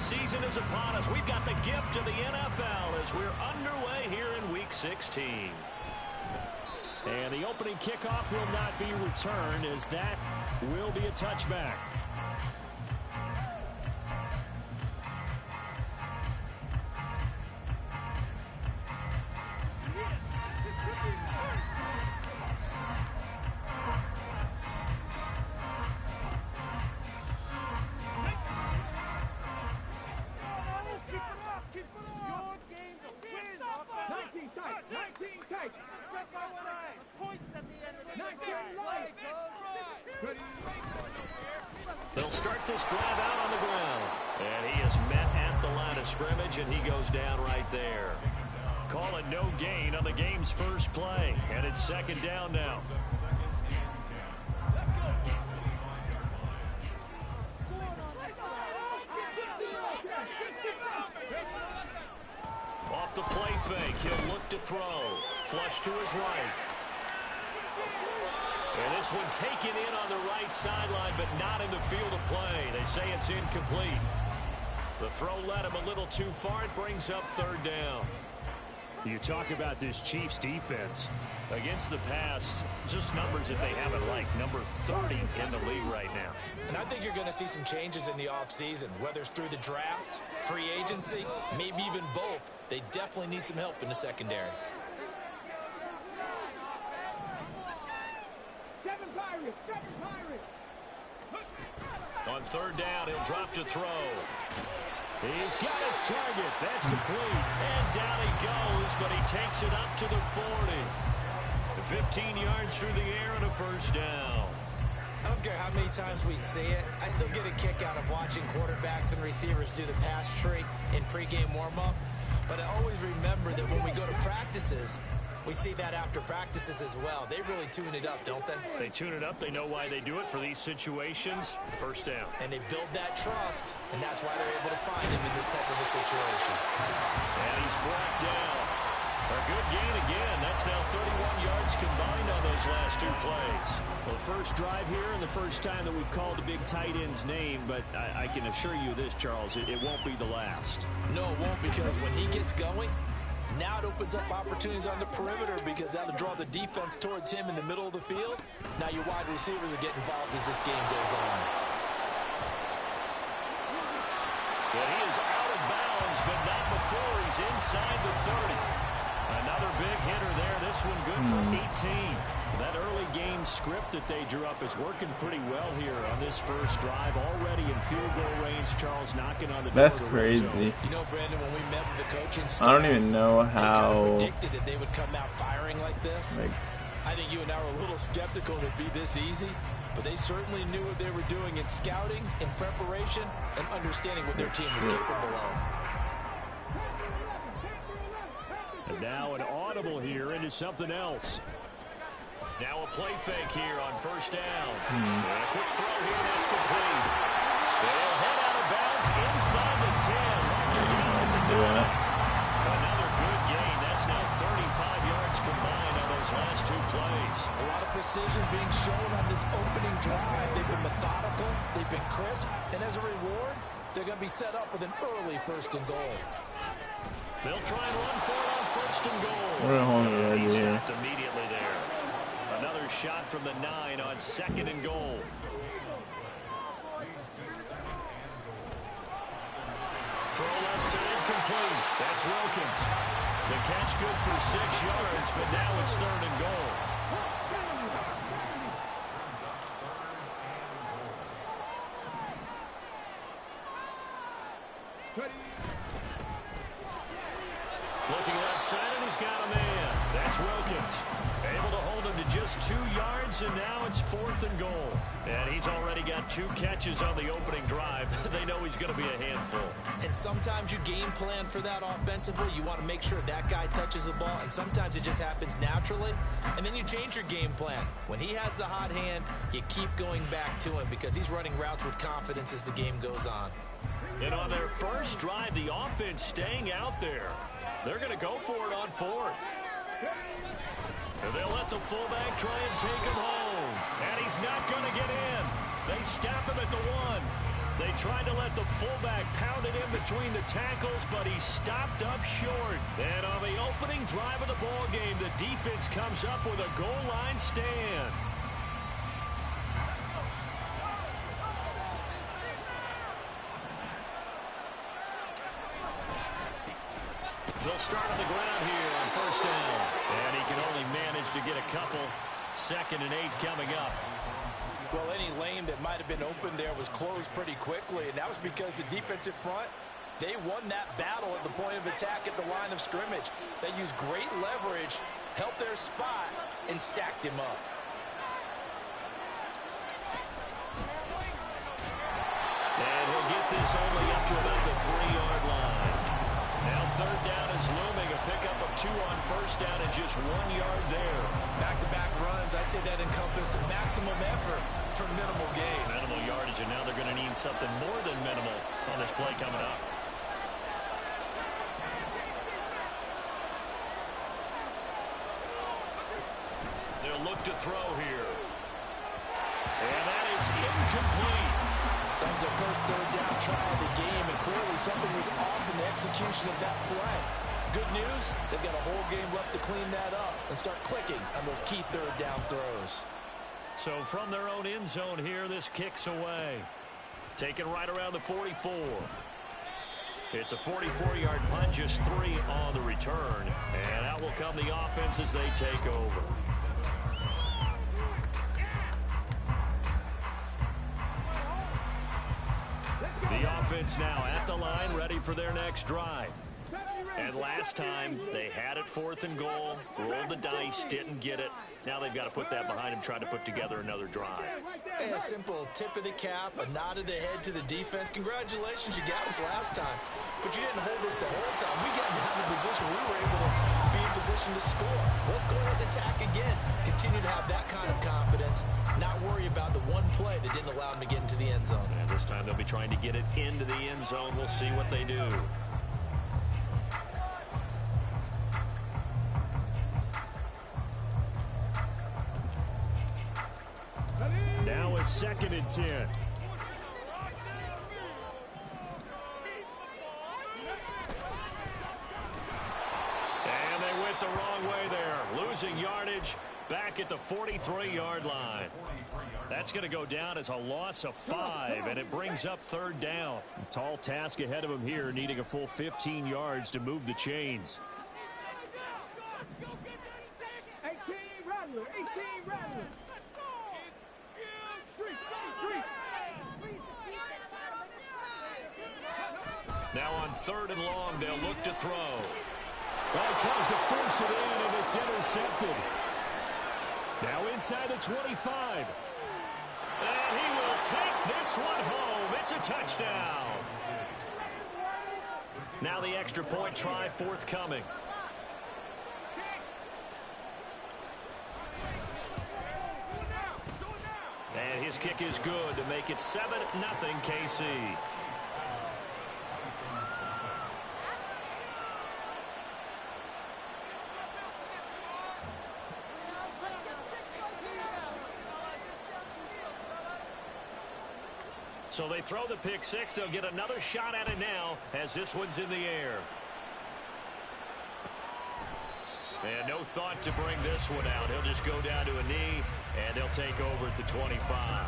season is upon us. We've got the gift of the NFL as we're underway here in Week 16. And the opening kickoff will not be returned, as that will be a touchback. They'll start this drive out on the ground. And he is met at the line of scrimmage, and he goes down right there. Call it no gain on the game's first play. And it's second down now. Off the play fake, he'll look to throw. Flush to his right. And this one taken in on the right sideline, but not in the field of play. They say it's incomplete. The throw led him a little too far. It brings up third down. You talk about this Chiefs defense. Against the pass, just numbers that they haven't liked. Number 30 in the league right now. And I think you're going to see some changes in the offseason, whether it's through the draft, free agency, maybe even both. They definitely need some help in the secondary. On third down, he'll drop to throw. He's got his target. That's complete. And down he goes, but he takes it up to the 40. 15 yards through the air and a first down. I don't care how many times we see it. I still get a kick out of watching quarterbacks and receivers do the pass tree in pregame warm-up. But I always remember that when we go to practices, we see that after practices as well. They really tune it up, don't they? They tune it up. They know why they do it for these situations. First down. And they build that trust, and that's why they're able to find him in this type of a situation. And he's brought down. A good gain again. That's now 31 yards combined on those last two plays. Well, first drive here and the first time that we've called the big tight end's name, but I can assure you this, Charles, it won't be the last. No, it won't, because when he gets going, now it opens up opportunities on the perimeter, because that'll draw the defense towards him in the middle of the field. Now your wide receivers will get involved as this game goes on. But he is out of bounds, but not before he's inside the 30. Another big hitter there. This one good for 18. That early game script that they drew up is working pretty well here on this first drive. Already in field goal range, Charles knocking on the door. That's crazy. You know, Brandon, when we met with the coaching staff, I don't even know they kind how. of predicted that they would come out firing like this. I think you and I were a little skeptical it'd be this easy, but they certainly knew what they were doing in scouting, in preparation, and understanding what their team was capable of. And now an audible here into something else. Now a play fake here on first down. And a quick throw here, that's complete. They'll head out of bounds inside the 10. Marking down at the 9. Another good gain. That's now 35 yards combined on those last two plays. A lot of precision being shown on this opening drive. They've been methodical. They've been crisp. And as a reward, they're going to be set up with an early first and goal. They'll try and run for it on first and goal. We're He stopped immediately there. Another shot from the 9 on second and goal. Throw left side complete. That's Wilkins. The catch good for 6 yards, but now it's third and goal. Looking left side, and he's got a man. That's Wilkins. Able to hold him to just 2 yards, and now it's fourth and goal. And he's already got 2 catches on the opening drive. They know he's going to be a handful. And sometimes you game plan for that offensively. You want to make sure that guy touches the ball, and sometimes it just happens naturally. And then you change your game plan. When he has the hot hand, you keep going back to him because he's running routes with confidence as the game goes on. And on their first drive, the offense staying out there. They're going to go for it on fourth. And they'll let the fullback try and take him home. And he's not going to get in. They stop him at the 1. They tried to let the fullback pound it in between the tackles, but he stopped up short. And on the opening drive of the ball game, the defense comes up with a goal line stand. They'll start on the ground here on first down. And he can only manage to get a couple. 2nd and 8 coming up. Well, any lane that might have been open there was closed pretty quickly, and that was because the defensive front, they won that battle at the point of attack at the line of scrimmage. They used great leverage, held their spot, and stacked him up. And he'll get this only up to about the 3-yard line. Now 3rd down is looming, a pickup of 2 on first down and just 1 yard there. Back-to-back runs, I'd say that encompassed maximum effort for minimal gain. Minimal yardage, and now they're going to need something more than minimal on this play coming up. They'll look to throw here. And that is incomplete. That was their first 3rd down try of the game, and clearly something was off in the execution of that play. Good news, they've got a whole game left to clean that up and start clicking on those key 3rd down throws. So from their own end zone here, this kicks away. Taken right around the 44. It's a 44-yard punt, just 3 on the return. And out will come the offense as they take over. The offense now at the line, ready for their next drive. And last time, they had it 4th and goal, rolled the dice, didn't get it. Now they've got to put that behind them, try to put together another drive. A simple tip of the cap, a nod of the head to the defense. Congratulations, you got us last time. But you didn't hold us the whole time. We got down to position. We were able to be in position to score. Let's go ahead and attack again. Continue to have that kind of confidence. Not worry about the one play that didn't allow them to get into the end zone. And this time they'll be trying to get it into the end zone. We'll see what they do. Now it's 2nd and 10. And they went the wrong way there. Losing yardage back at the 43-yard line. That's going to go down as a loss of 5, and it brings up 3rd down. A tall task ahead of him here, needing a full 15 yards to move the chains. 18 Rattler. Now on 3rd and long, they'll look to throw. Well, he tries to force it in, and it's intercepted. Now inside the 25. And he will take this one home. It's a touchdown. Now the extra point try forthcoming. And his kick is good to make it 7-0 KC. So they throw the pick 6. They'll get another shot at it now as this one's in the air. And no thought to bring this one out. He'll just go down to a knee, and they'll take over at the 25.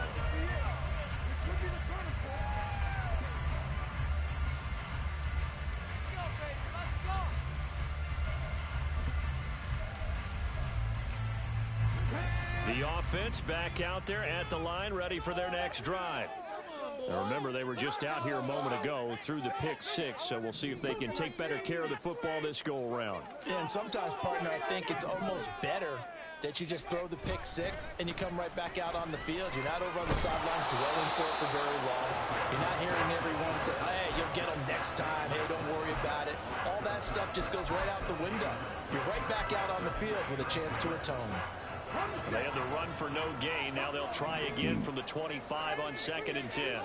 The offense back out there at the line, ready for their next drive. Now remember, they were just out here a moment ago through the pick 6, so we'll see if they can take better care of the football this go-around. Yeah, and sometimes, partner, I think it's almost better that you just throw the pick 6 and you come right back out on the field. You're not over on the sidelines dwelling for it for very long. You're not hearing everyone say, hey, you'll get them next time. Hey, don't worry about it. All that stuff just goes right out the window. You're right back out on the field with a chance to atone. They had the run for no gain. Now they'll try again from the 25 on 2nd and 10.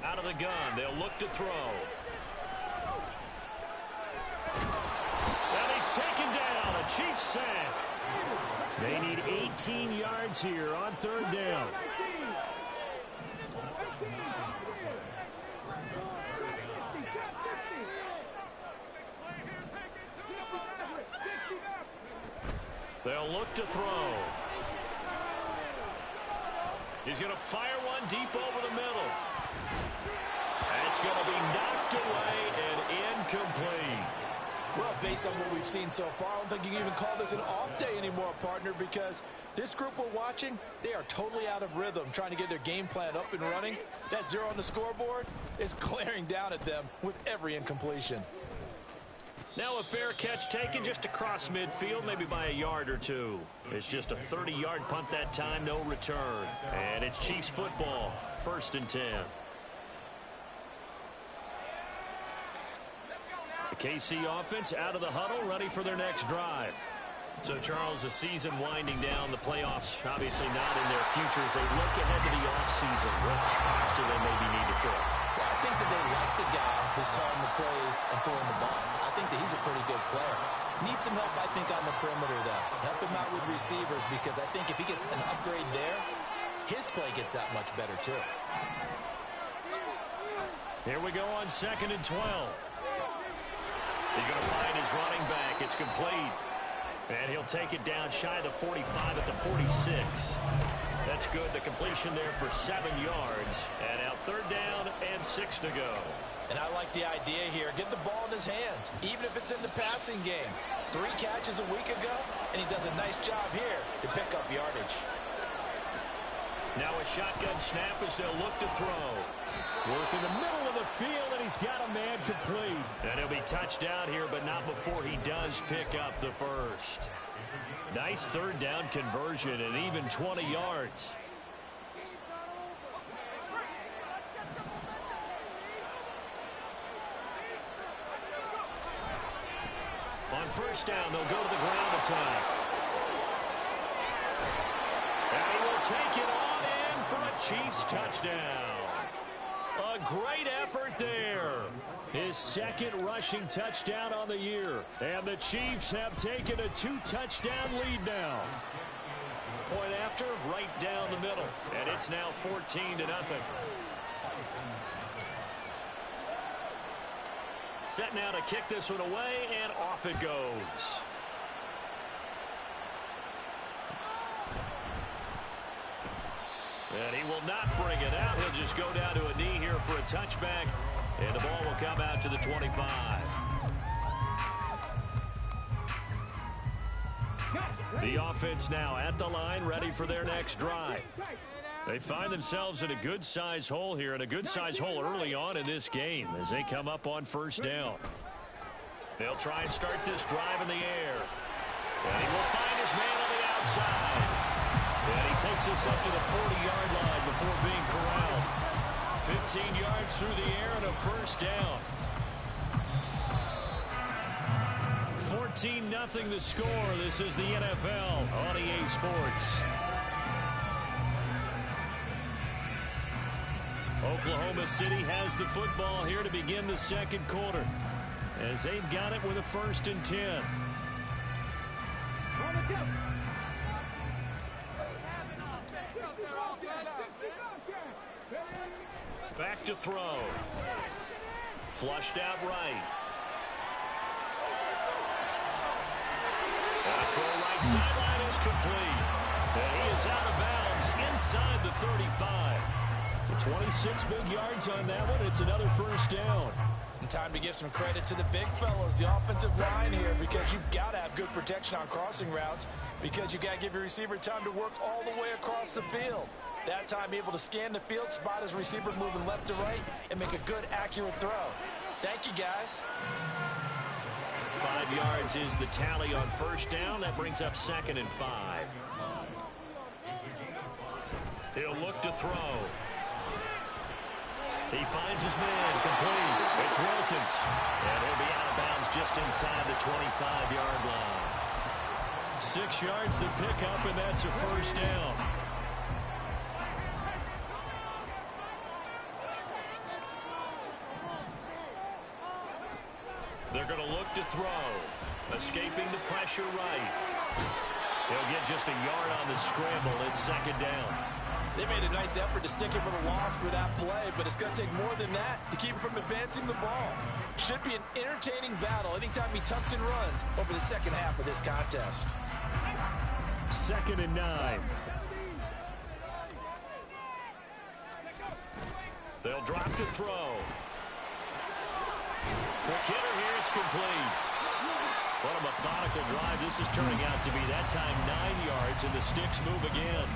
Out of the gun, they'll look to throw. And he's taken down. A Chiefs sack. They need 18 yards here on third down. They'll look to throw. He's going to fire one deep over the middle. That's going to be knocked away and incomplete. Well, based on what we've seen so far, I don't think you can even call this an off day anymore, partner, because this group we're watching, they are totally out of rhythm, trying to get their game plan up and running. That 0 on the scoreboard is glaring down at them with every incompletion. Now a fair catch taken just across midfield, maybe by a yard or two. It's just a 30-yard punt that time, no return. And it's Chiefs football, 1st and 10. The KC offense out of the huddle, ready for their next drive. So, Charles, the season winding down, the playoffs obviously not in their future as they look ahead to the offseason. What spots do they maybe need to fill? Well, I think that they like the guy who's calling the plays and throwing the ball. I think that he's a pretty good player. Needs some help, I think, on the perimeter, though. Help him out with receivers, because I think if he gets an upgrade there, his play gets that much better, too. Here we go on 2nd and 12. He's going to find his running back. It's complete. And he'll take it down shy of the 45 at the 46. That's good. The completion there for 7 yards. And now 3rd down and 6 to go. And I like the idea here. Get the ball in his hands, even if it's in the passing game. 3 catches a week ago, and he does a nice job here to pick up yardage. Now a shotgun snap as they'll look to throw. Work in the middle of the field, and he's got a man complete. And he'll be touched down here, but not before he does pick up the first. Nice 3rd down conversion and even 20 yards. On 1st down, they'll go to the ground attack. And he will take it on in for a Chiefs touchdown. A great effort there. His 2nd rushing touchdown on the year. And the Chiefs have taken a 2-touchdown lead now. Point after, right down the middle. And it's now 14-0. Set now to kick this one away, and off it goes. And he will not bring it out. He'll just go down to a knee here for a touchback. And the ball will come out to the 25. The offense now at the line, ready for their next drive. They find themselves in a good-size hole here, and a good-size hole early on in this game as they come up on 1st down. They'll try and start this drive in the air. And he will find his man on the outside. And he takes us up to the 40-yard line before being corralled. 15 yards through the air and a 1st down. 14-0 the score. This is the NFL on EA Sports. Oklahoma City has the football here to begin the 2nd quarter, as they've got it with a 1st and 10. Back to throw. Flushed out right. And a throw right sideline is complete. And he is out of bounds inside the 35. 26 big yards on that one. It's another 1st down. And time to give some credit to the big fellows, the offensive line here, because you've got to have good protection on crossing routes, because you got to give your receiver time to work all the way across the field. That time able to scan the field, spot his receiver moving left to right, and make a good, accurate throw. Thank you, guys. 5 yards is the tally on 1st down. That brings up 2nd and 5. He'll look to throw. He finds his man, complete. It's Wilkins. And he'll be out of bounds just inside the 25-yard line. 6 yards the pickup, and that's a 1st down. They're going to look to throw. Escaping the pressure right. He'll get just a yard on the scramble. It's second down. They made a nice effort to stick him with a loss for that play, but it's going to take more than that to keep him from advancing the ball. Should be an entertaining battle anytime he tucks and runs over the second half of this contest. 2nd and 9. They'll drop to throw. Quick hitter here, it's complete. What a methodical drive this is turning out to be. That time 9 yards, and the sticks move again.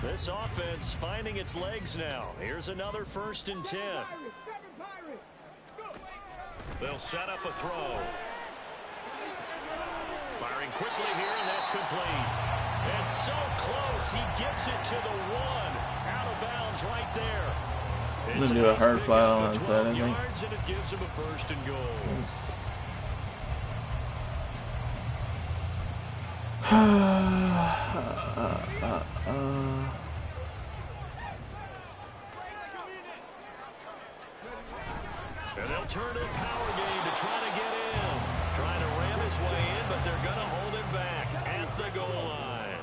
This offense finding its legs now. Here's another 1st and 10. They'll set up a throw. Firing quickly here, and that's complete. And so close, he gets it to the 1. Out of bounds right there. I'm going to do a hard file on that, I think. And it gives him a 1st and goal. And they'll turn a power game to try to get in. Trying to ram his way in, but they're going to hold him back at the goal line.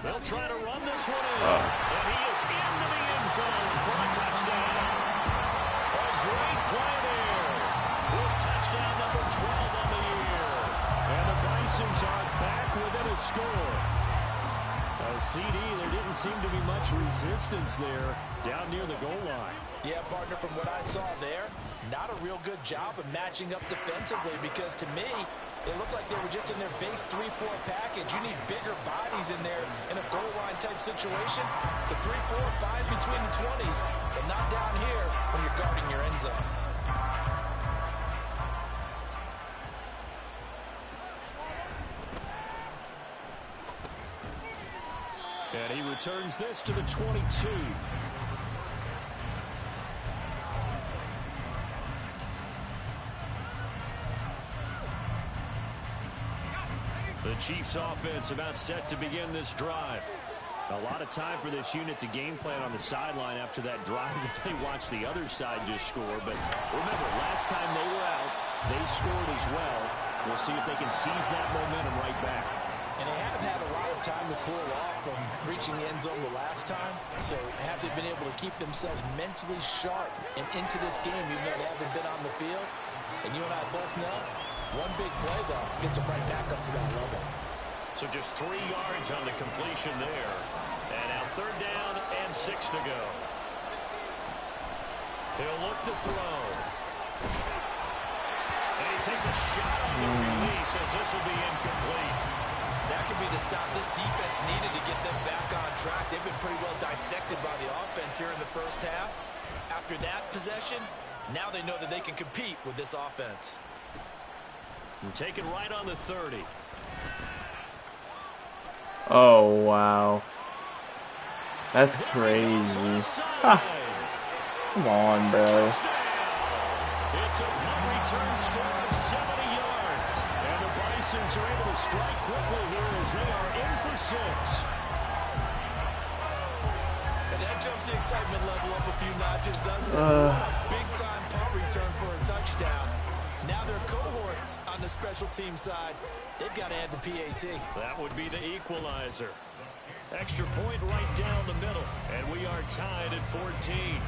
They'll try to run this one in. And he is into the end zone for a touchdown. A great play there. With touchdown number 12 on the year. And the Bisons are back within a score. CD, there didn't seem to be much resistance there down near the goal line. Yeah, partner, from what I saw there, not a real good job of matching up defensively, because to me, it looked like they were just in their base 3-4 package. You need bigger bodies in there in a goal line type situation. The 3-4, fine between the 20s, but not down here when you're guarding your end zone. And he returns this to the 22. The Chiefs offense about set to begin this drive. A lot of time for this unit to game plan on the sideline after that drive that they watched the other side just score. But remember, last time they were out, they scored as well. We'll see if they can seize that momentum right back. And they have had a lot of time to cool off from reaching the end zone the last time. So have they been able to keep themselves mentally sharp and into this game, even though they haven't been on the field? And you and I both know, one big play, though, gets them right back up to that level. So just 3 yards on the completion there. And now 3rd down and 6 to go. He'll look to throw. And he takes a shot on the release as this will be incomplete. That could be the stop this defense needed to get them back on track. They've been pretty well dissected by the offense here in the first half. After that possession, now they know that they can compete with this offense. And taken right on the 30. Oh, wow. That's crazy. Ha. Come on, bro. It's a punt return score of 70 yards. And the Bisons are able to strike quickly here as they are in for 6. And that jumps the excitement level up a few notches, doesn't it? Big-time punt return for a touchdown. Now their cohorts on the special team side, they've got to add the PAT. That would be the equalizer. Extra point right down the middle. And we are tied at 14.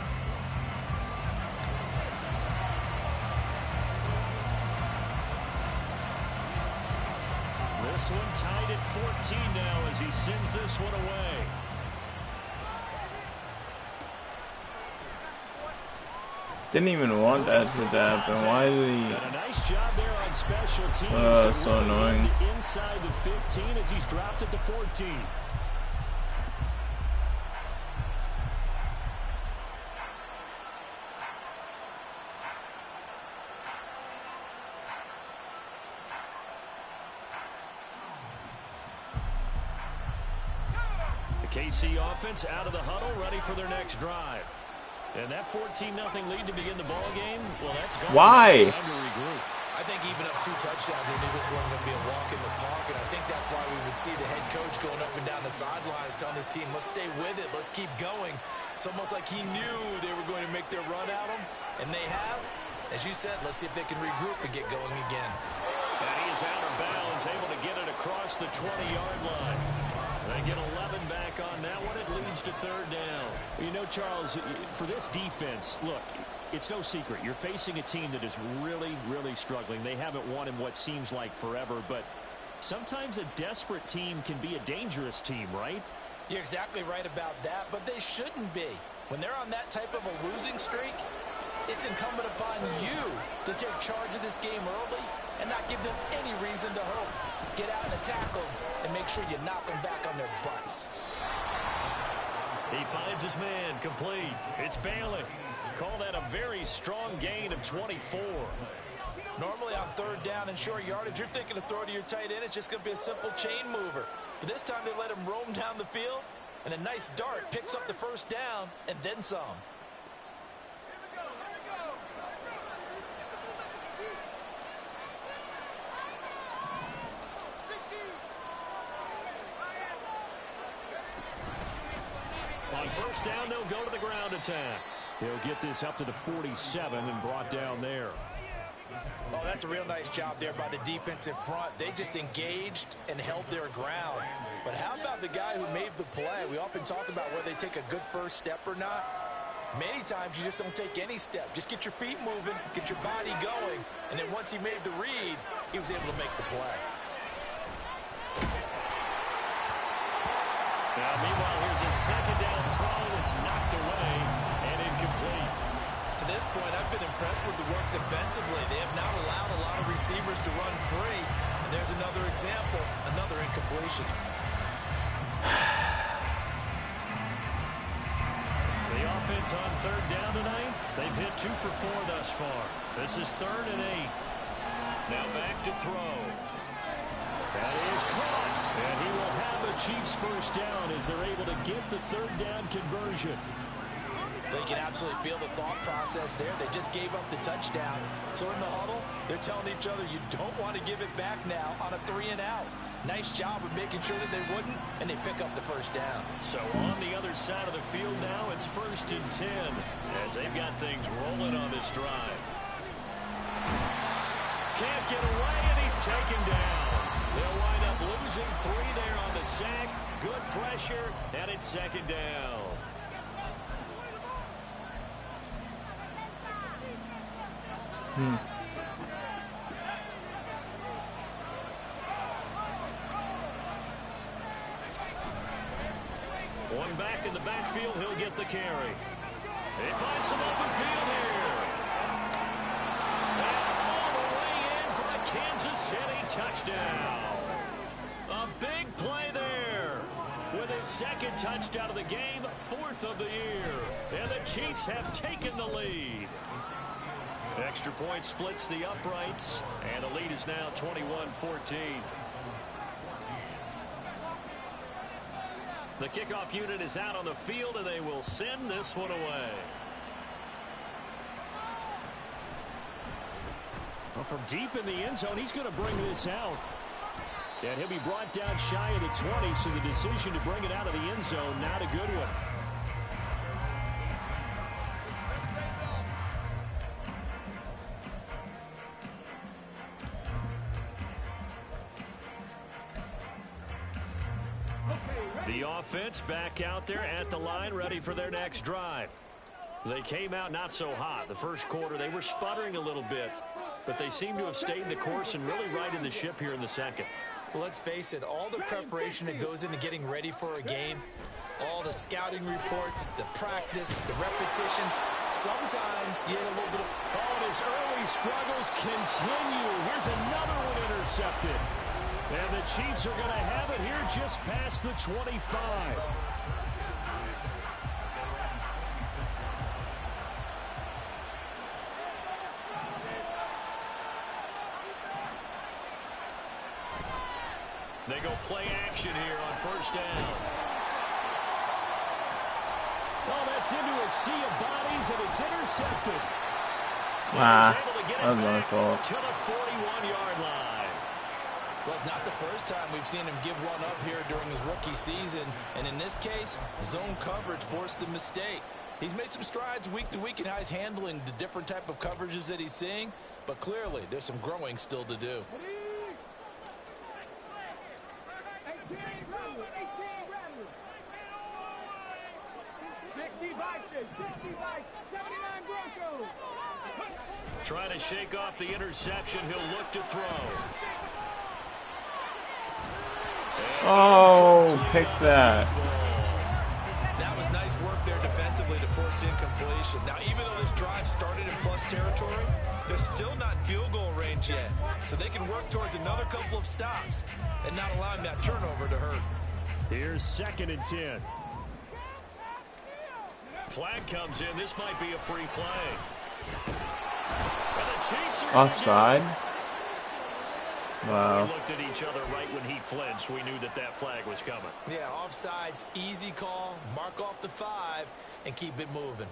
This one tied at 14 now as he sends this one away. Didn't even want that to happen. Why did he? And a nice job there on special teams. So annoying. Inside the 15 as he's dropped at the 14. The KC offense out of the huddle, ready for their next drive. And that 14-0 lead to begin the ball game, well, that's gone. Why? Time to regroup. I think even up 2 touchdowns, they knew this wasn't going to be a walk in the park, and I think that's why we would see the head coach going up and down the sidelines telling his team, let's stay with it, let's keep going. It's almost like he knew they were going to make their run at him, and they have. As you said, let's see if they can regroup and get going again. And he is out of bounds, able to get it across the 20-yard line. They get 11 back on that one. It leads to 3rd down. You know, Charles, for this defense, look, it's no secret. You're facing a team that is really, really struggling. They haven't won in what seems like forever, but sometimes a desperate team can be a dangerous team, right? You're exactly right about that, but they shouldn't be. When they're on that type of a losing streak, it's incumbent upon you to take charge of this game early and not give them any reason to hope. Get out and attack them and make sure you knock them back on their butts. He finds his man, complete. It's Bailey. Call that a very strong gain of 24. Normally on 3rd down and short yardage, you're thinking to throw to your tight end. It's just going to be a simple chain mover. But this time they let him roam down the field, and a nice dart picks up the 1st down and then some. On 1st down, they'll go to the ground attack. He'll get this up to the 47 and brought down there. Oh, that's a real nice job there by the defensive front. They just engaged and held their ground. But how about the guy who made the play? We often talk about whether they take a good first step or not. Many times you just don't take any step. Just get your feet moving, get your body going, and then once he made the read, he was able to make the play. Now, meanwhile, here's a 2nd down throw that's knocked away and incomplete. To this point, I've been impressed with the work defensively. They have not allowed a lot of receivers to run free. And there's another example, another incompletion. The offense on 3rd down tonight, they've hit 2 for 4 thus far. This is 3rd and 8. Now back to throw. That is caught. And he will have the Chiefs' 1st down as they're able to get the 3rd down conversion. They can absolutely feel the thought process there. They just gave up the touchdown. So in the huddle, they're telling each other, you don't want to give it back now on a 3-and-out. Nice job of making sure that they wouldn't, and they pick up the 1st down. So on the other side of the field now, it's 1st and 10 as they've got things rolling on this drive. Can't get away, and he's taken down. They'll wind up losing 3 there on the sack. Good pressure, and it's 2nd down. One back in the backfield, he'll get the carry. He finds some open field here. And all the way in for a Kansas City touchdown. A big play there. With his 2nd touchdown of the game, 4th of the year. And the Chiefs have taken the lead. Extra point splits the uprights, and the lead is now 21-14. The kickoff unit is out on the field, and they will send this one away. Well, from deep in the end zone, he's going to bring this out. And he'll be brought down shy of the 20, so the decision to bring it out of the end zone, not a good one. The offense back out there at the line, ready for their next drive. They came out not so hot. The first quarter, they were sputtering a little bit, but they seem to have stayed the course and really righted the ship here in the 2nd. Well, let's face it, all the preparation that goes into getting ready for a game, all the scouting reports, the practice, the repetition, sometimes you hit a little bit of... Oh, and his early struggles continue. Here's another one intercepted. And the Chiefs are going to have it here just past the 25. They go play action here on 1st down. Oh, that's into a sea of bodies, and it's intercepted. Wow. He's able to get That was it my back fault. to the 41-yard line. Well, it's not the first time we've seen him give one up here during his rookie season. And in this case, zone coverage forced the mistake. He's made some strides week to week in how he's handling the different type of coverages that he's seeing. But clearly, there's some growing still to do. Trying to shake off the interception. He'll look to throw. Oh, pick that. That was nice work there defensively to force incompletion. Now, even though this drive started in plus territory, they're still not in field goal range yet. So they can work towards another couple of stops and not allowing that turnover to hurt. Here's 2nd and 10. Flag comes in. This might be a free play. And the Chiefs are Offside? Wow. We looked at each other right when he flinched. We knew that that flag was coming. Yeah, offsides, easy call, mark off the 5, and keep it moving.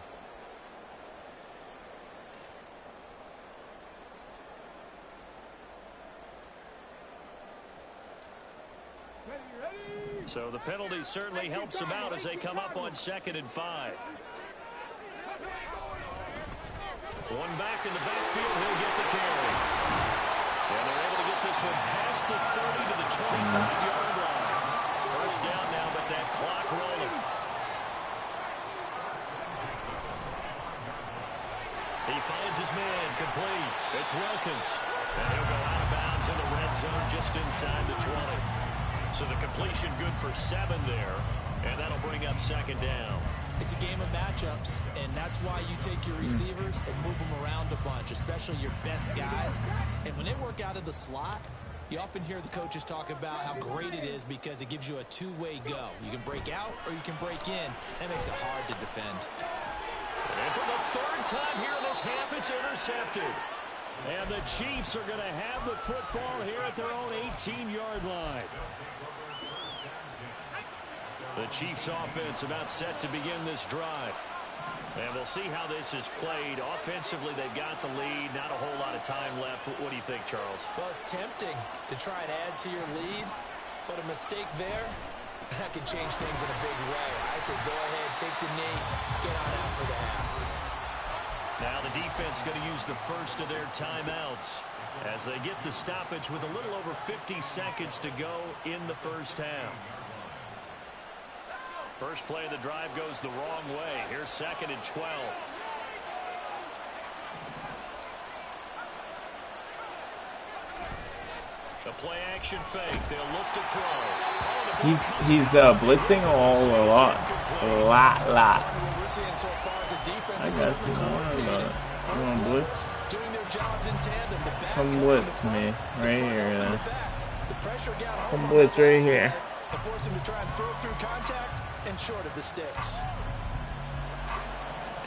So the penalty certainly helps them out as they come up on 2nd and 5. One back in the backfield, he'll get the carry. And they're able to get this one past the 30 to the 25-yard line. First down now, but that clock rolling. He finds his man, complete. It's Wilkins. And he'll go out of bounds in the red zone just inside the 20. So the completion good for 7 there. And that'll bring up 2nd down. It's a game of matchups, and that's why you take your receivers and move them around a bunch, especially your best guys. And when they work out of the slot, you often hear the coaches talk about how great it is because it gives you a two-way go. You can break out or you can break in. That makes it hard to defend. And for the 3rd time here in this half, it's intercepted. And the Chiefs are going to have the football here at their own 18-yard line. The Chiefs offense about set to begin this drive. And we'll see how this is played. Offensively, they've got the lead. Not a whole lot of time left. What do you think, Charles? Well, it's tempting to try and add to your lead, but a mistake there, that can change things in a big way. I say go ahead, take the knee, get on out for the half. Now the defense going to use the first of their timeouts as they get the stoppage with a little over 50 seconds to go in the first half. First play of the drive goes the wrong way. Here's 2nd and 12. The play action fake. They'll look to throw. He's blitzing a lot. We're seeing so far as a defense I is got certainly you. coordinated. Come on, blitz. Doing their jobs in tandem. The back Come blitz me. Right here, then. The pressure got home Come on blitz the right pass here. to force him to try and throw through contact and short of the sticks.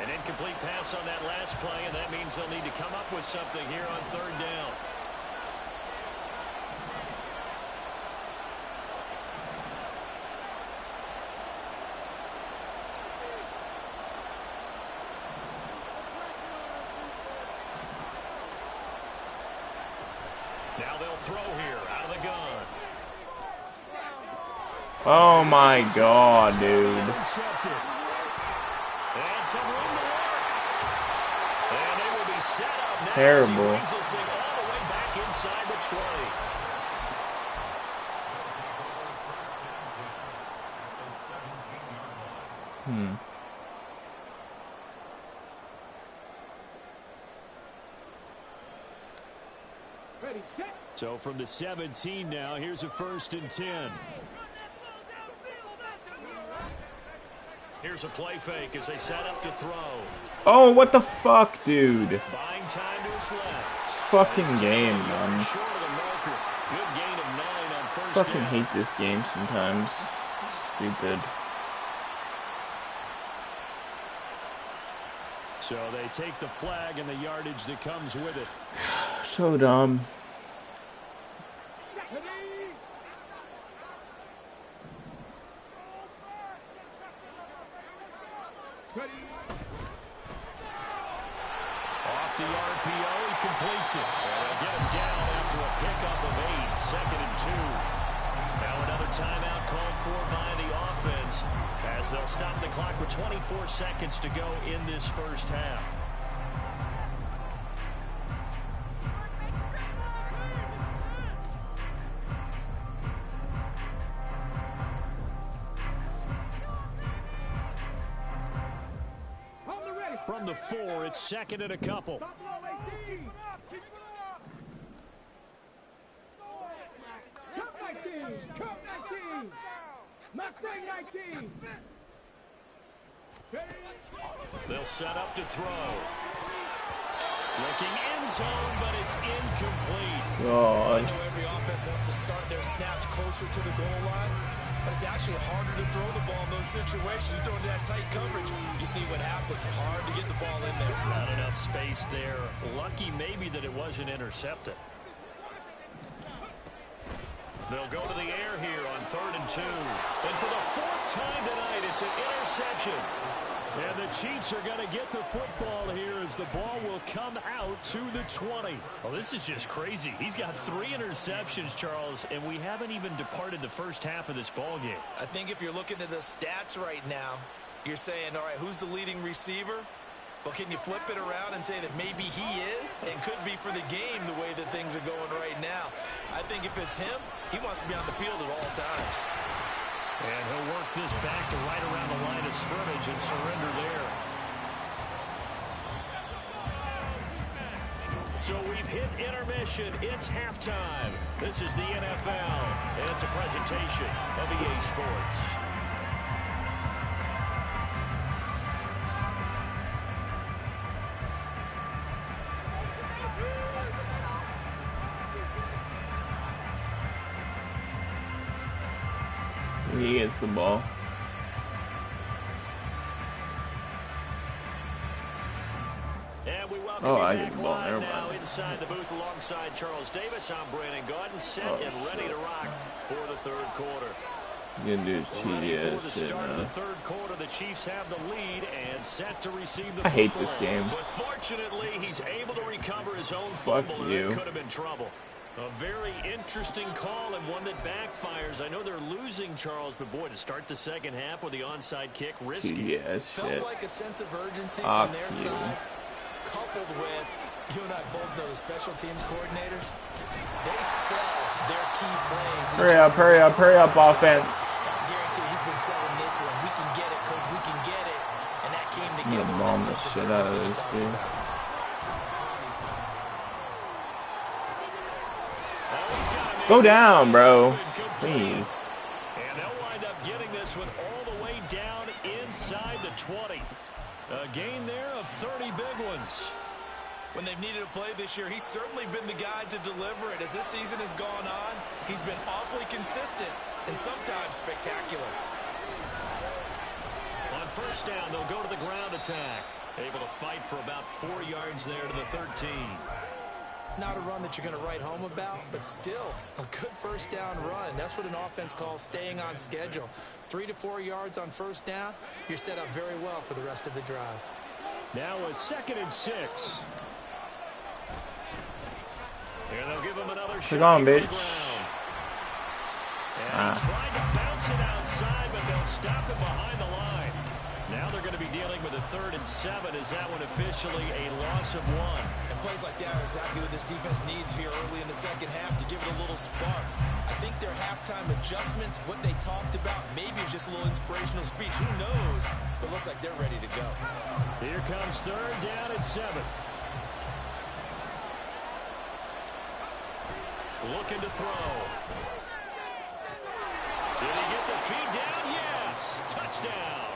An incomplete pass on that last play, and that means they'll need to come up with something here on 3rd down. Now they'll throw here out of the gun. Oh my god, dude. And some room to work. And they will be set up now. Terrible. As he brings this thing all the way back inside the 20. So from the 17 now, here's a 1st and 10. Here's a play fake as they set up to throw. Oh, what the fuck, dude? Buying time to his left. Fucking game, man. Short of the marker. Good gain of 9 on first Fucking down. hate this game sometimes. Stupid. So they take the flag and the yardage that comes with it. So dumb. Off the RPO, he completes it. They'll get him down after a pickup of 8, 2nd and 2. Now another timeout called for by the offense as they'll stop the clock with 24 seconds to go in this first half. From the 4, it's 2nd and a couple. They'll set up to throw. Looking end zone, but it's incomplete. God. I know every offense wants to start their snaps closer to the goal line, but it's actually harder to throw the ball in those situations. You throw into that tight coverage, you see what happens. Hard to get the ball in there. Not enough space there. Lucky maybe that it wasn't intercepted. They'll go to the air here on 3rd and 2. And for the 4th time tonight, it's an interception. And the Chiefs are going to get the football here as the ball will come out to the 20. Well, this is just crazy. He's got 3 interceptions, Charles, and we haven't even departed the first half of this ball game. I think if you're looking at the stats right now, you're saying, all right, who's the leading receiver? Well, can you flip it around and say that maybe he is and could be for the game the way that things are going right now? I think if it's him, he wants to be on the field at all times. And he'll work this back to right around the line of scrimmage and surrender there. So we've hit intermission. It's halftime. This is the NFL, and it's a presentation of EA Sports. He gets the ball. And we welcome I you get back the ball. live Never now mind. inside the booth alongside Charles Davis. I'm Brandon Gaudin, set and ready to rock for the 3rd quarter. You can do Ready for cheaty the ass shit start of now. the 3rd quarter. The Chiefs have the lead and set to receive the I hate football. this game. But fortunately, he's able to recover his own Fuck fumble, and you. it could have been trouble. A very interesting call and one that backfires. I know they're losing, Charles, but boy, to start the second half with the onside kick, risky. Cheaty ass Felt shit. like a sense of urgency Fuck from their you. side, coupled with, you and I both know the special teams coordinators. They sell their key plays. Hurry up, hurry up, hurry up, offense. I guarantee he's been selling this one. We can get it, coach. We can get it. And that came I'm together. gonna with bomb that the sense of shit out of urgency this, you're talking dude. about. Go down, bro. Please. And they'll wind up getting this one all the way down inside the 20. A gain there of 30 big ones. When they've needed a play this year, he's certainly been the guy to deliver it. As this season has gone on, he's been awfully consistent and sometimes spectacular. On 1st down, they'll go to the ground attack. Able to fight for about 4 yards there to the 13. Not a run that you're going to write home about, but still a good 1st down run. That's what an offense calls staying on schedule. 3 to 4 yards on 1st down, you're set up very well for the rest of the drive. Now a 2nd and 6. And they'll give him another shot. on, to the bitch. ground. And he tried to bounce it outside, but they'll stop him behind the line. Now they're going to be dealing with a 3rd and 7. Is that one officially a loss of 1? And plays like that are exactly what this defense needs here early in the second half to give it a little spark. I think their halftime adjustments, what they talked about, maybe it was just a little inspirational speech. Who knows? But it looks like they're ready to go. Here comes 3rd down and 7. Looking to throw. Did he get the feed down? Yes. Touchdown.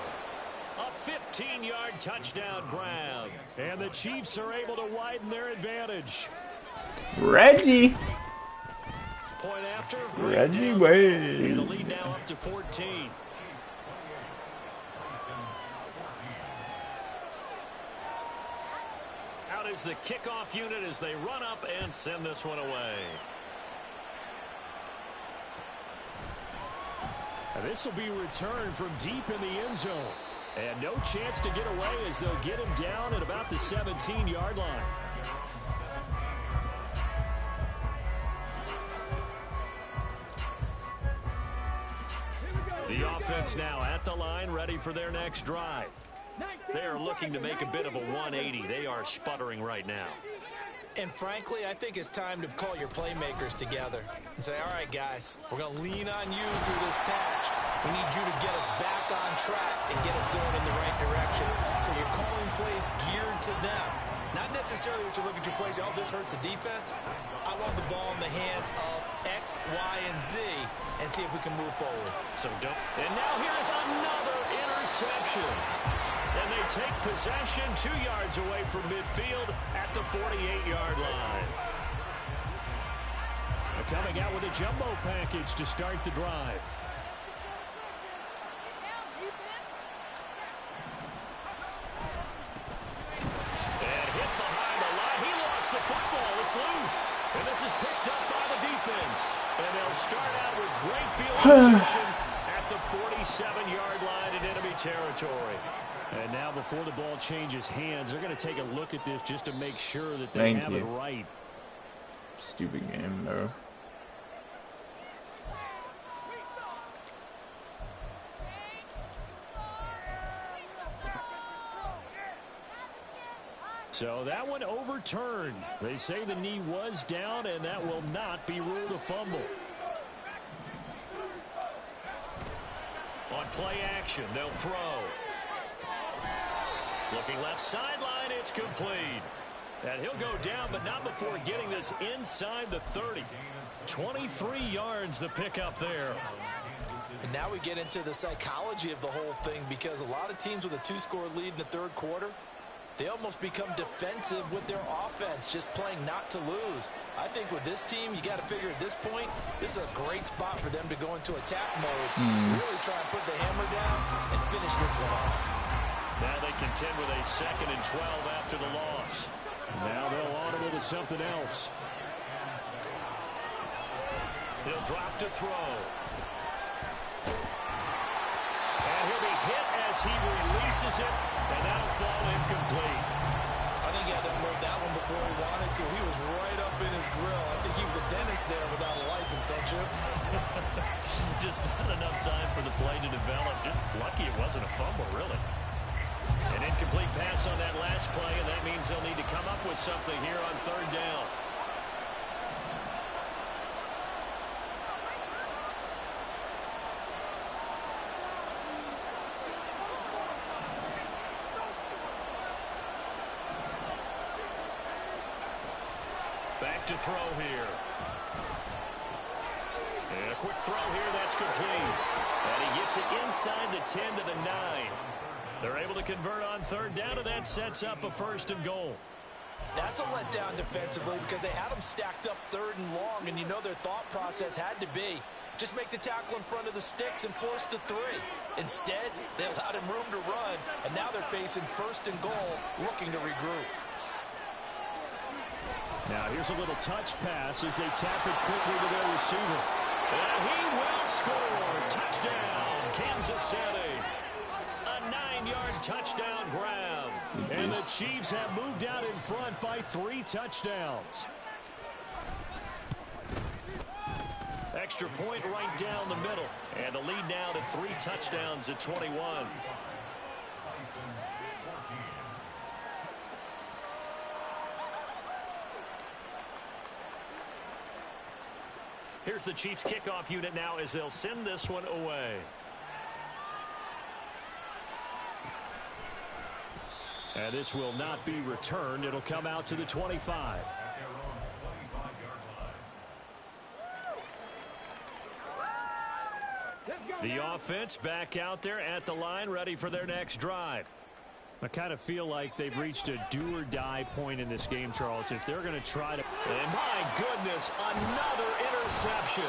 A 15-yard touchdown grab. And the Chiefs are able to widen their advantage. Reggie. Point after. Reggie And Wade. the lead now up to 14. Out is the kickoff unit as they run up and send this one away. And this will be returned from deep in the end zone. And no chance to get away as they'll get him down at about the 17-yard line. The offense now at the line, ready for their next drive. They are looking to make a bit of a 180. They are sputtering right now. And frankly, I think it's time to call your playmakers together and say, all right, guys, we're going to lean on you through this patch. We need you to get us back on track and get us going in the right direction. So you're calling plays geared to them. Not necessarily what you look at your plays, oh, this hurts the defense. I want the ball in the hands of X, Y, and Z and see if we can move forward. And now here is another interception. And they take possession 2 yards away from midfield at the 48-yard line. They're coming out with a jumbo package to start the drive. And hit behind the line. He lost the football. It's loose. And this is picked up by the defense. And they'll start out with great field position at the 47-yard line in enemy territory. And now before the ball changes hands, they're going to take a look at this just to make sure that they have it right. Stupid game, though. So that one overturned. They say the knee was down, and that will not be ruled a fumble. On play action, they'll throw. Looking left sideline, it's complete. And he'll go down, but not before getting this inside the 30. 23 yards the pickup there. And now we get into the psychology of the whole thing, because a lot of teams with a 2-score lead in the third quarter, they almost become defensive with their offense, just playing not to lose. I think with this team, you got to figure at this point, this is a great spot for them to go into attack mode, really try and put the hammer down and finish this one off. Now they contend with a 2nd and 12 after the loss. Now they'll audible to something else. He'll drop to throw. And he'll be hit as he releases it, and that'll fall incomplete. I think he had to unload that one before he wanted to. He was right up in his grill. I think he was a dentist there without a license, don't you? Just not enough time for the play to develop. Just lucky it wasn't a fumble, really. An incomplete pass on that last play, and that means they'll need to come up with something here on 3rd down. Back to throw here. And a quick throw here, that's complete. And he gets it inside the 10 to the 9. They're able to convert on 3rd down, and that sets up a 1st and goal. That's a letdown defensively, because they had them stacked up 3rd and long, and you know their thought process had to be just make the tackle in front of the sticks and force the 3. Instead, they allowed him room to run, and now they're facing 1st and goal, looking to regroup. Now here's a little touch pass as they tap it quickly to their receiver. And he will score. Touchdown, Kansas City. A 9-yard touchdown grab. And the Chiefs have moved out in front by 3 touchdowns. Extra point right down the middle. And the lead now to 3 touchdowns at 21. Here's the Chiefs kickoff unit now as they'll send this one away. And this will not be returned. It'll come out to the 25. The offense back out there at the line, ready for their next drive. I kind of feel like they've reached a do-or-die point in this game, Charles. If they're going to try to... And my goodness, another interception.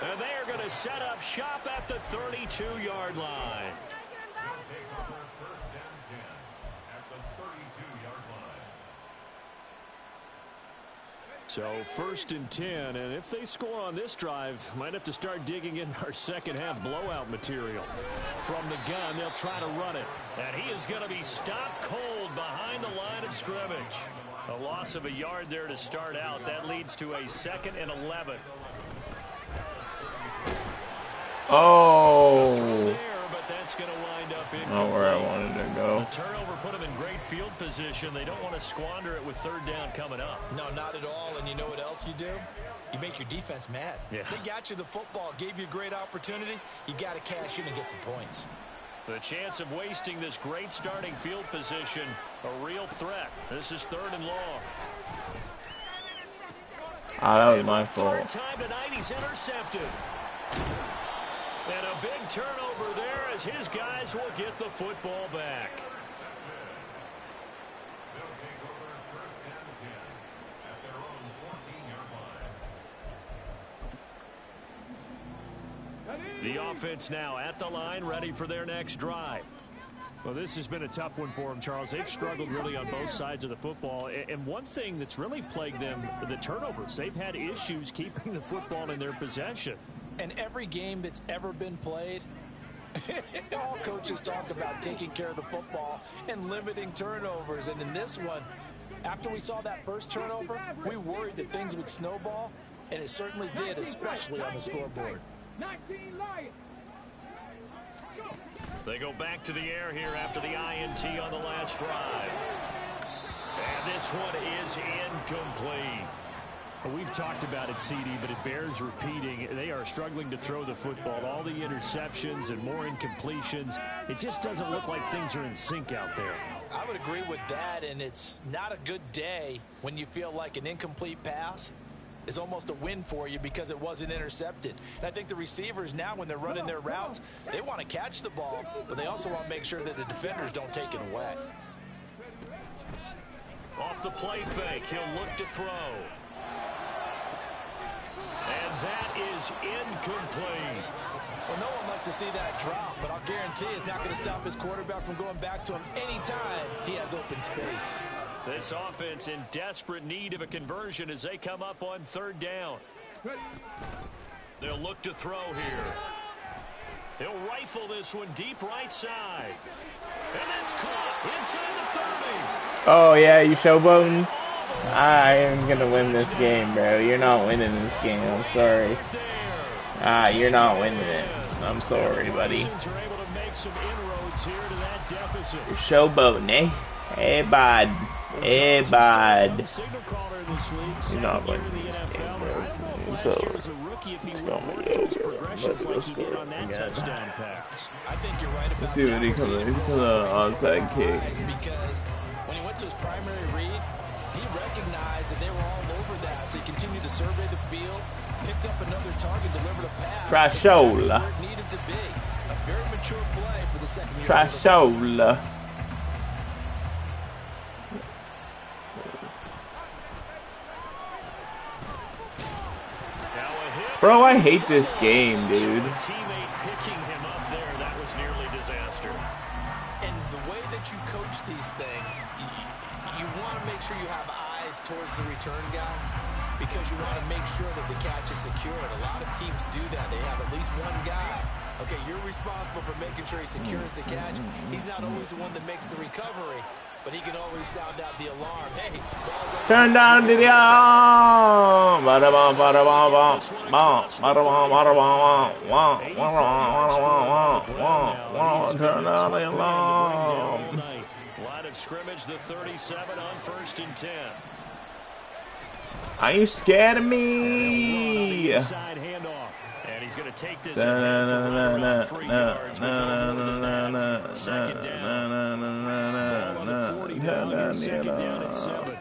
And they are going to set up shop at the 32-yard line. So 1st and 10, and if they score on this drive, might have to start digging in our second half blowout material. From the gun, they'll try to run it. And he is going to be stopped cold behind the line of scrimmage. A loss of a yard there to start out. That leads to a 2nd and 11. Oh. not where I wanted to go. The turnover put them in great field position. They don't want to squander it with third down coming up. No, not at all. And you know what else you do? You make your defense mad. Yeah. They got you the football, gave you a great opportunity. You got to cash in and get some points. The chance of wasting this great starting field position, a real threat. This is 3rd and long. Ah, that was my fault. Third time tonight, he's intercepted. And a big turnover there as his guys will get the football back. The offense now at the line, ready for their next drive. Well, this has been a tough one for them, Charles. They've struggled really on both sides of the football. And one thing that's really plagued them, the turnovers. They've had issues keeping the football in their possession. And every game that's ever been played, all coaches talk about taking care of the football and limiting turnovers. And in this one, after we saw that first turnover, we worried that things would snowball, and it certainly did, especially on the scoreboard. 19 Lions. They go back to the air here after the INT on the last drive. And this one is incomplete. Well, we've talked about it, CD, but it bears repeating. They are struggling to throw the football. All the interceptions and more incompletions. It just doesn't look like things are in sync out there. I would agree with that, and it's not a good day when you feel like an incomplete pass is almost a win for you because it wasn't intercepted. And I think the receivers now, when they're running their routes, they want to catch the ball, but they also want to make sure that the defenders don't take it away. Off the play fake, he'll look to throw. And that is incomplete. Well, no one likes to see that drop, but I'll guarantee it's not going to stop his quarterback from going back to him anytime he has open space. This offense in desperate need of a conversion as they come up on 3rd down. They'll look to throw here. He'll rifle this one deep right side. And that's caught inside the 30. Oh, yeah, you showboating? I am going to win this game, bro. You're not winning this game. I'm sorry. You're not winning it. I'm sorry, buddy. You're showboating, eh? Hey, bud. Hey, bud. You're not winning this game, bro. So, it's going to be over. Let's go score again. I think you're right about Let's see what he comes in. He comes on onside kick. Because when he went to his primary read, he recognized that they were all over that. So he continued to survey the field, picked up another target, delivered a pass. Trashola. Where it needed to be. A very mature play for the second year. Trashola. Bro, I hate this game, dude. Teammate picking him up there, that was nearly disaster. And the way that you coach these things, you want to make sure you have eyes towards the return guy because you want to make sure that the catch is secured. A lot of teams do that. They have at least one guy. Okay, you're responsible for making sure he secures the catch. He's not always the one that makes the recovery, but he can always sound out the alarm. Hey, turn down to the arm. Ba-da-bum, ba-da-bum, bum, bum, ba-da-bum, ba-da-bum, bum, turn down the alarm. Line of scrimmage, the 37 on 1st and 10. Are you scared of me? Side handoff. And he's going to take this around 3 yards. Second down. Ball on the 40 now. Here's second down at 7.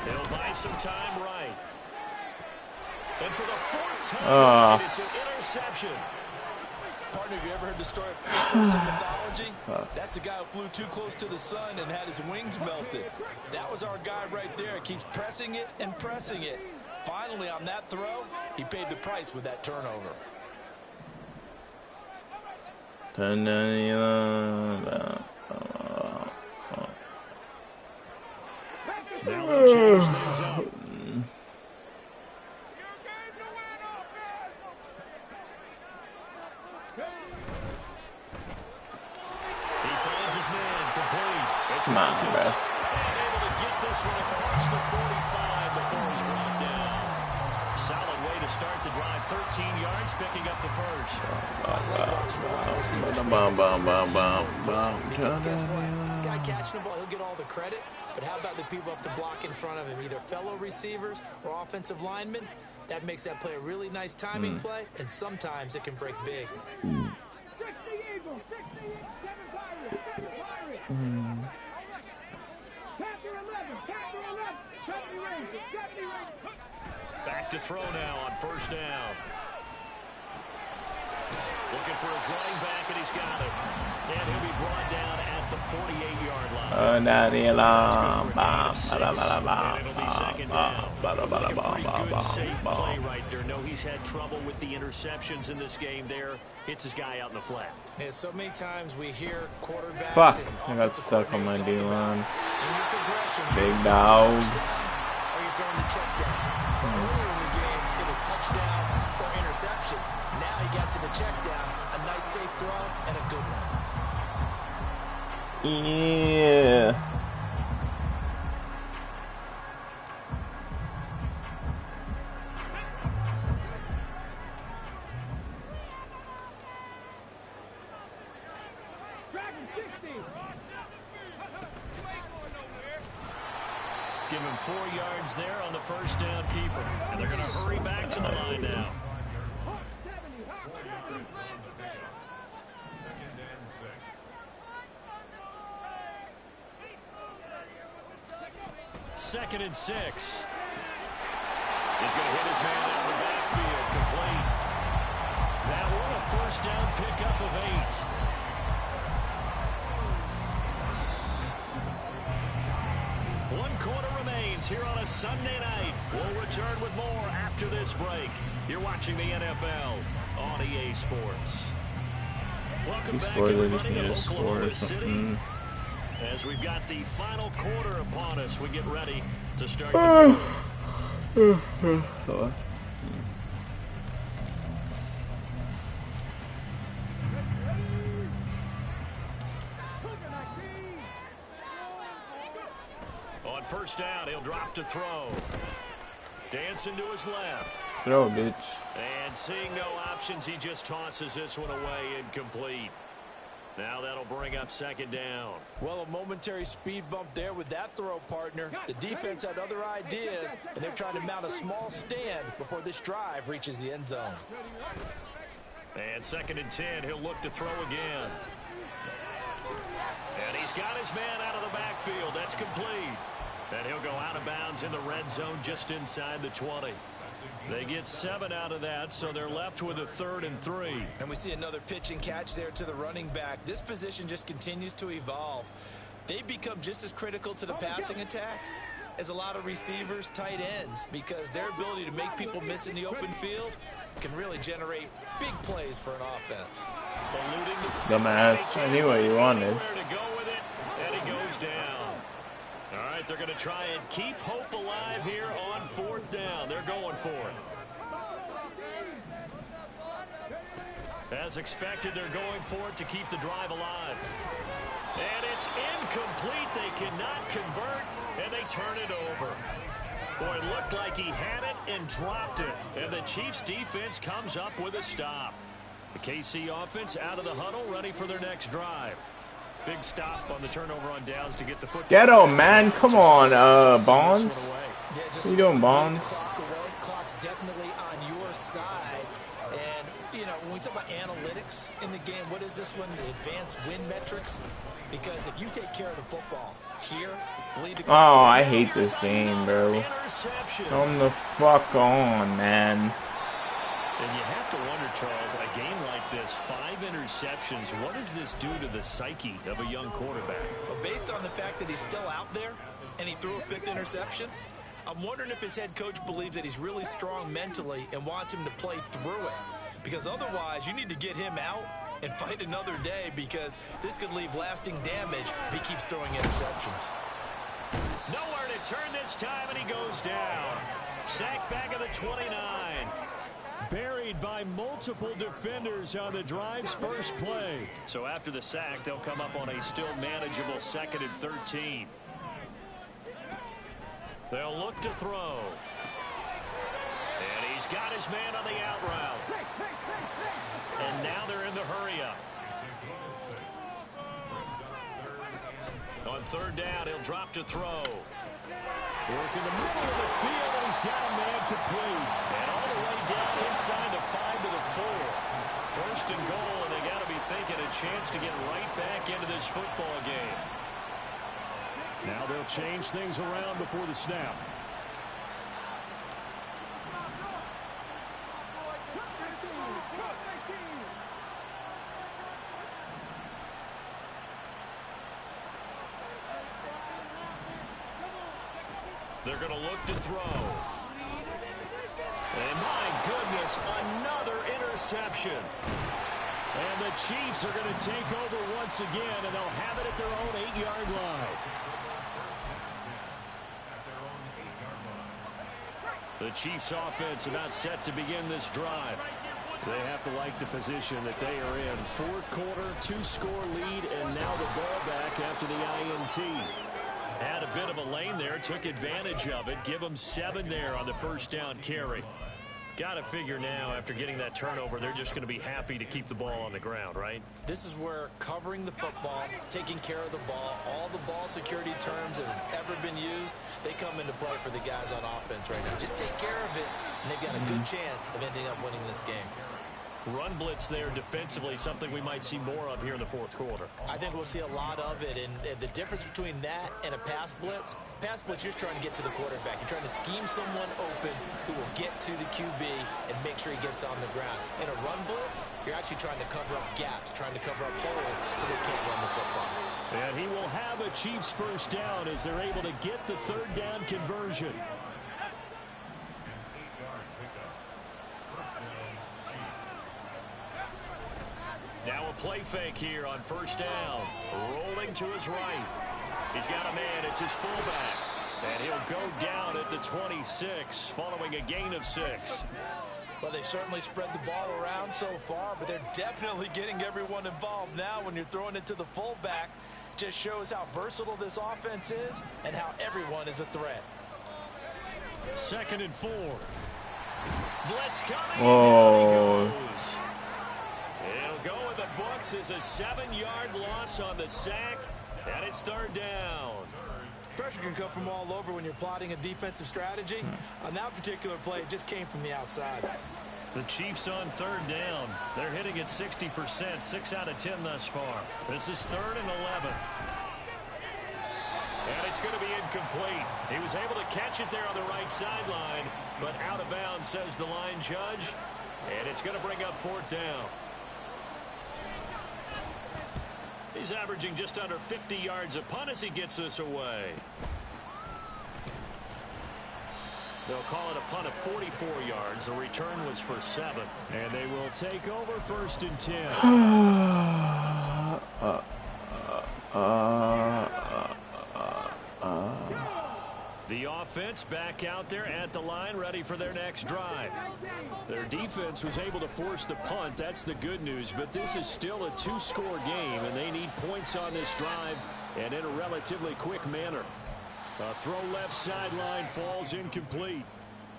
They'll buy some time right. And for the 4th time, it's an interception. Partner, have you ever heard the story of mythology? That's the guy who flew too close to the sun and had his wings melted. That was our guy right there. Keeps pressing it and pressing it. Finally, on that throw, he paid the price with that turnover. Turn down the alarm. Now they'll change things up. Come on, bro. And able to get this one across the 45 before he's brought down. Solid way to start the drive. 13 yards, picking up the first. Because guess what? The guy catching the ball, he'll get all the credit. But how about the people up to block in front of him, either fellow receivers or offensive linemen? That makes that play a really nice timing play, and sometimes it can break big. Back to throw now on first down. Looking for his running back, and he's got it. And he'll be brought down at the 48-yard line. And it'll be second down. Like a pretty good, safe play right there. No, he's had trouble with the interceptions in this game there. Hits his guy out in the flat. Yeah, so many times we hear quarterbacks. Fuck, I got stuck on my D-line. Big dog. Or you're throwing the check down. Earlier in the game, it was touchdown or interception. Now he got to the check down. A nice safe throw and a good one. Yeah. Give him 4 yards there on the first down keeper. And they're going to hurry back to the line now. Second and 6. He's going to hit his man out of the backfield. Complete. That one, a first down pickup of 8. 1 quarter remains here on a Sunday night. We'll return with more after this break. You're watching the NFL on EA Sports. Welcome back, everybody, to Oklahoma City. As we've got the final quarter upon us, we get ready to start the fourth. On first down, he'll drop to throw. Dancing to his left. Throw, bitch. And seeing no options, he just tosses this one away, incomplete. Now that'll bring up second down. Well, a momentary speed bump there with that throw, partner. The defense had other ideas, and they're trying to mount a small stand before this drive reaches the end zone. And second and 10, he'll look to throw again. And he's got his man out of the backfield. That's complete. And he'll go out of bounds in the red zone just inside the 20. They get 7 out of that, so they're left with a 3rd and 3. And we see another pitch and catch there to the running back. This position just continues to evolve. They become just as critical to the passing attack as a lot of receivers, tight ends, because their ability to make people miss in the open field can really generate big plays for an offense. Dumbass. I knew what you wanted. To go with it, and he goes down. All right, they're going to try and keep hope alive here on 4th down. They're going for it. As expected, they're going for it to keep the drive alive. And it's incomplete. They cannot convert, and they turn it over. Boy, it looked like he had it and dropped it. And the Chiefs' defense comes up with a stop. The KC offense out of the huddle, ready for their next drive. Big stop on the turnover on downs to get the football. Ghetto, man. Come on, Bonds. What are you doing, Bonds? Clock's definitely on your side. And, you know, when we talk about analytics in the game, what is this one? The advanced win metrics? Because if you take care of the football here, bleed the oh, I hate this game, bro. Come the fuck on, man. And you have to wonder, Charles, a game like this, 5 interceptions, what does this do to the psyche of a young quarterback? Well, based on the fact that he's still out there and he threw a 5th interception, I'm wondering if his head coach believes that he's really strong mentally and wants him to play through it. Because otherwise, you need to get him out and fight another day, because this could leave lasting damage if he keeps throwing interceptions. Nowhere to turn this time, and he goes down. Sacked back at the 29. buried by multiple defenders on the drive's first play. So after the sack, they'll come up on a still manageable 2nd and 13. They'll look to throw. And he's got his man on the out route. And now they're in the hurry up. On 3rd down, he'll drop to throw. Work in the middle of the field, and he's got a man complete. And all the way down inside the 5 to the 4. 1st and goal, and they got to be thinking a chance to get right back into this football game. Now they'll change things around before the snap. They're going to look to throw. And my goodness, another interception. And the Chiefs are going to take over once again, and they'll have it at their own 8-yard line. The Chiefs offense about set to begin this drive. They have to like the position that they are in. 4th quarter, 2-score lead, and now the ball back after the INT. Had a bit of a lane there, took advantage of it. Give them 7 there on the 1st down carry. Got to figure now, after getting that turnover, they're just going to be happy to keep the ball on the ground, right? This is where covering the football, taking care of the ball, all the ball security terms that have ever been used, they come into play for the guys on offense right now. Just take care of it, and they've got a good chance of ending up winning this game. Run blitz there defensively, something we might see more of here in the 4th quarter. I think we'll see a lot of it, and the difference between that and a pass blitz, you're just trying to get to the quarterback. You're trying to scheme someone open who will get to the QB and make sure he gets on the ground. In a run blitz, you're actually trying to cover up gaps, trying to cover up holes so they can't run the football. And he will have a Chiefs 1st down as they're able to get the 3rd down conversion. Now a play fake here on 1st down. Rolling to his right. He's got a man. It's his fullback. And he'll go down at the 26 following a gain of 6. Well, they certainly spread the ball around so far, but they're definitely getting everyone involved now when you're throwing it to the fullback. Just shows how versatile this offense is and how everyone is a threat. 2nd and 4. Blitz coming. Oh. Down he goes. It'll go in the books as a 7-yard loss on the sack, and it's 3rd down. Pressure can come from all over when you're plotting a defensive strategy. On that particular play, it just came from the outside. The Chiefs on 3rd down. They're hitting at 60%, 6 out of 10 thus far. This is 3rd and 11. And it's going to be incomplete. He was able to catch it there on the right sideline, but out of bounds, says the line judge. And it's going to bring up 4th down. He's averaging just under 50 yards a punt as he gets this away. They'll call it a punt of 44 yards. The return was for 7. And they will take over 1st and 10. The offense back out there at the line, ready for their next drive. Their defense was able to force the punt. That's the good news. But this is still a 2-score game, and they need points on this drive and in a relatively quick manner. A throw left sideline falls incomplete.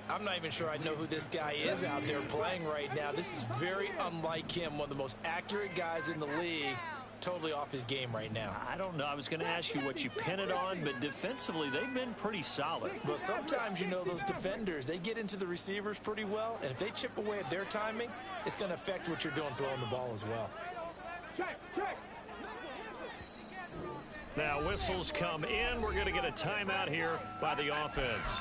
I'm not even sure I know who this guy is out there playing right now. This is very unlike him, one of the most accurate guys in the league. Totally off his game right now. I don't know. I was going to ask you what you pin it on, but defensively, they've been pretty solid. Well, sometimes, you know, those defenders, they get into the receivers pretty well, and if they chip away at their timing, it's going to affect what you're doing throwing the ball as well. Now, whistles come in. We're going to get a timeout here by the offense.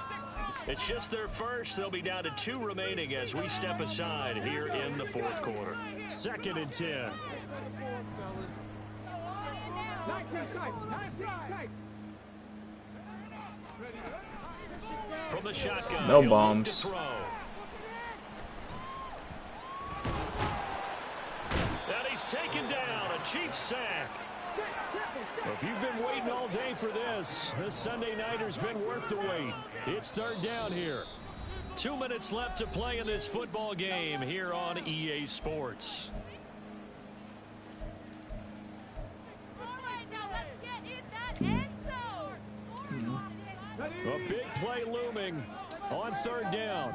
It's just their first. They'll be down to 2 remaining as we step aside here in the 4th quarter. 2nd and 10. From the shotgun, no bombs. To throw. And he's taken down. A Chiefs sack. Well, if you've been waiting all day for this Sunday nighter's been worth the wait. It's 3rd down here. 2 minutes left to play in this football game here on EA Sports. A big play looming on third down.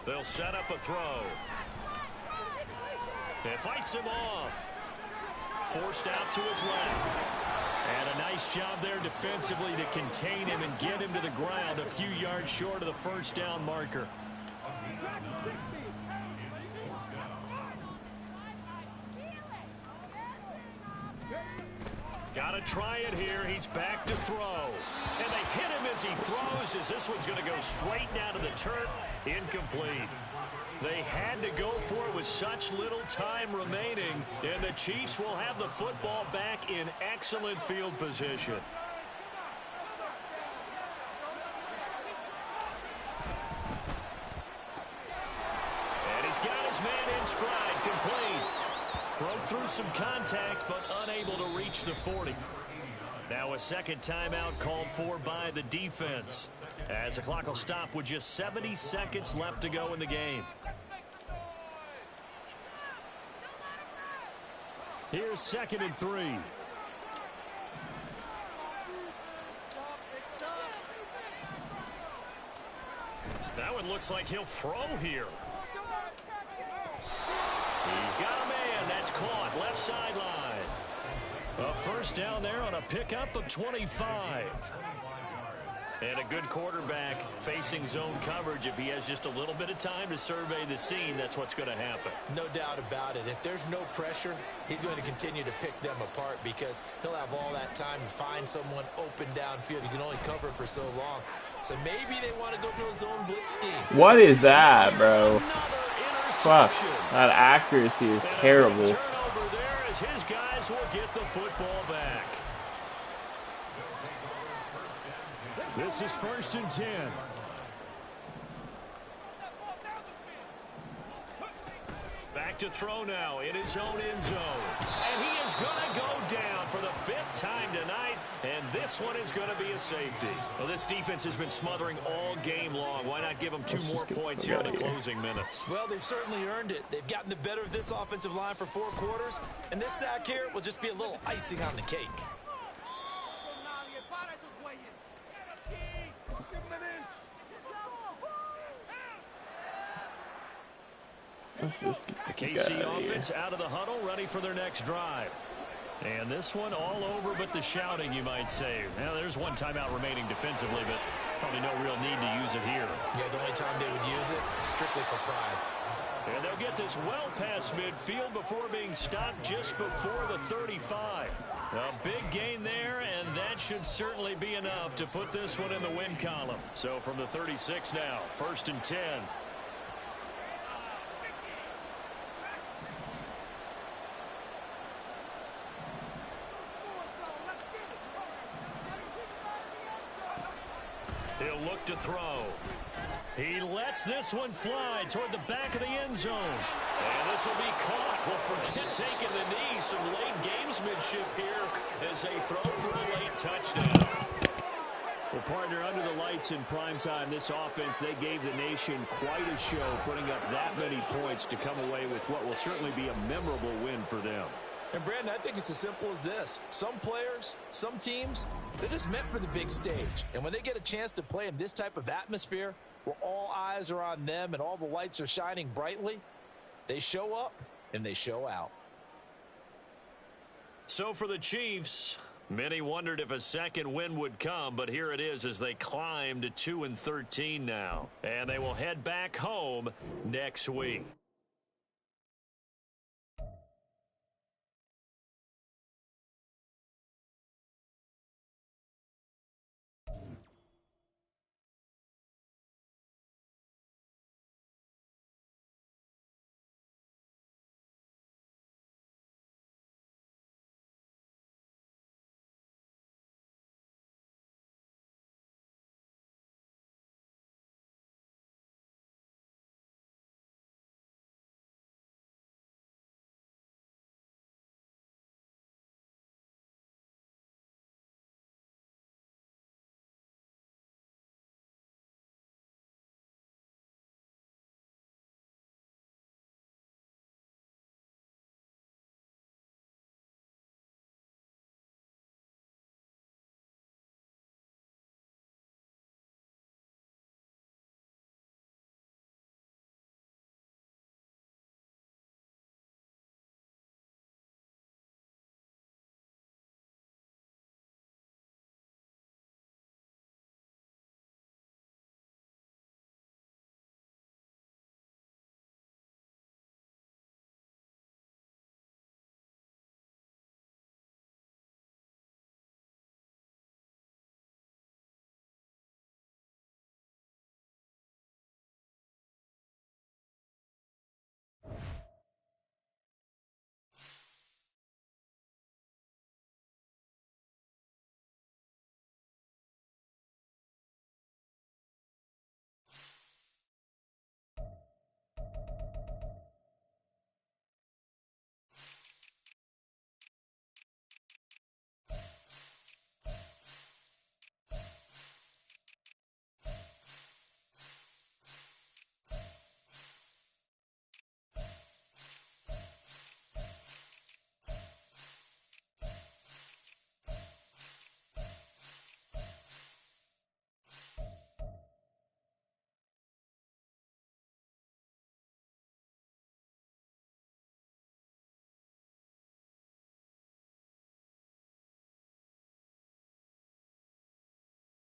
They'll set up a throw. It fights him off. Forced out to his left. And a nice job there defensively to contain him and get him to the ground a few yards short of the first down marker. Got to try it here. He's back to throw. And they hit him as he throws, as this one's going to go straight down to the turf. Incomplete. They had to go for it with such little time remaining, and the Chiefs will have the football back in excellent field position. And he's got his man in stride, complete. Broke through some contact, but unable to reach the 40. Now a second timeout called for by the defense, as the clock will stop with just 70 seconds left to go in the game. Here's 2nd and 3. That one looks like he'll throw here. He's got a man. That's caught. Left sideline. A first down there on a pickup of 25. And a good quarterback facing zone coverage. If he has just a little bit of time to survey the scene, that's what's going to happen. No doubt about it. If there's no pressure, he's going to continue to pick them apart because he'll have all that time to find someone open downfield. You can only cover for so long. So maybe they want to go to a zone blitz scheme. What is that, bro? Fuck. That accuracy is terrible. Turnover there as his guys will get the football back. This is 1st and 10. Back to throw now in his own end zone. And he is going to go down for the 5th time tonight, and this one is going to be a safety. Well, this defense has been smothering all game long. Why not give them 2 more points here in the closing minutes? Well, they've certainly earned it. They've gotten the better of this offensive line for 4 quarters, and this sack here will just be a little icing on the cake. The KC offense out of the huddle, ready for their next drive. And this one all over but the shouting, you might say. Now, there's one timeout remaining defensively, but probably no real need to use it here. Yeah, the only time they would use it, strictly for pride. And they'll get this well past midfield before being stopped just before the 35. A big gain there, and that should certainly be enough to put this one in the win column. So from the 36 now, 1st and 10. He'll look to throw. He lets this one fly toward the back of the end zone. And this will be caught. Well, forget taking the knee. Some late gamesmanship here as they throw for a late touchdown. Well, partner, under the lights in primetime, this offense, they gave the nation quite a show, putting up that many points to come away with what will certainly be a memorable win for them. And, Brandon, I think it's as simple as this. Some players, some teams, they're just meant for the big stage. And when they get a chance to play in this type of atmosphere, where all eyes are on them and all the lights are shining brightly, they show up and they show out. So for the Chiefs, many wondered if a second win would come, but here it is as they climb to 2-13 now. And they will head back home next week.